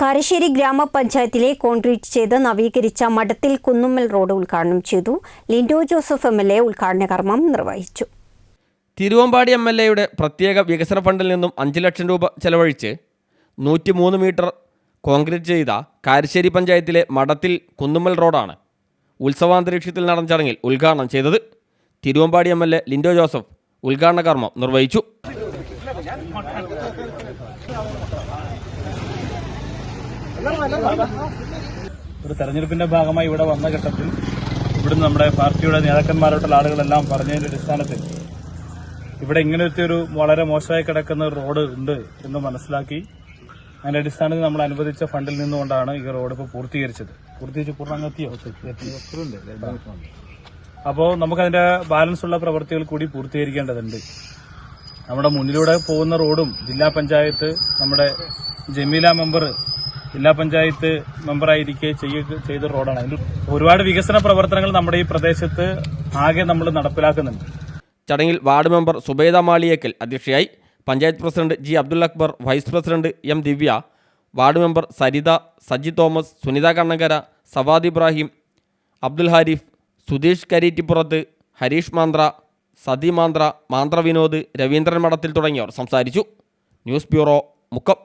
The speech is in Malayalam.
കാരശ്ശേരി ഗ്രാമപഞ്ചായത്തിലെ കോൺക്രീറ്റ് ചെയ്ത് നവീകരിച്ച മഠത്തിൽ കുന്നുമ്മൽ റോഡ് ഉദ്ഘാടനം ചെയ്തു. ലിൻഡോ ജോസഫ് MLA ഉദ്ഘാടന കർമ്മം നിർവഹിച്ചു. തിരുവമ്പാടി MLAയുടെ പ്രത്യേക വികസന ഫണ്ടിൽ നിന്നും 5 ലക്ഷം രൂപ ചെലവഴിച്ച് 103 മീറ്റർ കോൺക്രീറ്റ് ചെയ്ത കാരശ്ശേരി പഞ്ചായത്തിലെ മഠത്തിൽ കുന്നുമ്മൽ റോഡാണ് ഉത്സവാന്തരീക്ഷത്തിൽ നടന്ന ചടങ്ങിൽ ഉദ്ഘാടനം ചെയ്തത്. തിരുവമ്പാടി MLA ലിൻഡോ ജോസഫ് ഉദ്ഘാടന കർമ്മം നിർവഹിച്ചു. ഒരു തെരഞ്ഞെടുപ്പിന്റെ ഭാഗമായി ഇവിടെ വന്ന ഘട്ടത്തിൽ ഇവിടുന്ന് നമ്മുടെ പാർട്ടിയുടെ നേതാക്കന്മാരോട്ടുള്ള ആളുകളെല്ലാം പറഞ്ഞതിന്റെ അടിസ്ഥാനത്തിൽ ഇവിടെ ഇങ്ങനത്തെ ഒരു വളരെ മോശമായി കിടക്കുന്ന ഒരു റോഡ് ഉണ്ട് എന്ന് മനസ്സിലാക്കി അതിന്റെ അടിസ്ഥാനത്തിൽ നമ്മൾ അനുവദിച്ച ഫണ്ടിൽ നിന്നുകൊണ്ടാണ് ഈ റോഡ് ഇപ്പോൾ പൂർത്തീകരിച്ച് പൂർണ്ണങ്ങെത്തിയോ. അപ്പോൾ നമുക്കതിന്റെ ബാലൻസ് ഉള്ള പ്രവൃത്തികൾ കൂടി പൂർത്തീകരിക്കേണ്ടതുണ്ട്. നമ്മുടെ മുന്നിലൂടെ പോകുന്ന റോഡും ജില്ലാ പഞ്ചായത്ത് നമ്മുടെ ജമീല മെമ്പർ ജില്ലാ പഞ്ചായത്ത് മെമ്പറായിരിക്കെ ചെയ്ത റോഡാണ്. അതിൽ ഒരുപാട് വികസന പ്രവർത്തനങ്ങൾ നമ്മുടെ ഈ പ്രദേശത്ത് ആകെ നമ്മൾ നടപ്പിലാക്കുന്നുണ്ട്. ചടങ്ങിൽ വാർഡ് മെമ്പർ സുബൈദ മാളിയേക്കൽ അധ്യക്ഷയായി. Panchayat president G. Abdul Akbar, vice president M. Divya, ward member Saritha, Saji Thomas, Sunitha Kannankara, Savad Ibrahim, Abdul Harif, Sudheesh Karitipurath, Harish Manthra, Sathi Manthra, Manthra Vinod, Ravindran Madathil തുടങ്ങിയവർ സംസാരിച്ചു. News bureau, Mukkam.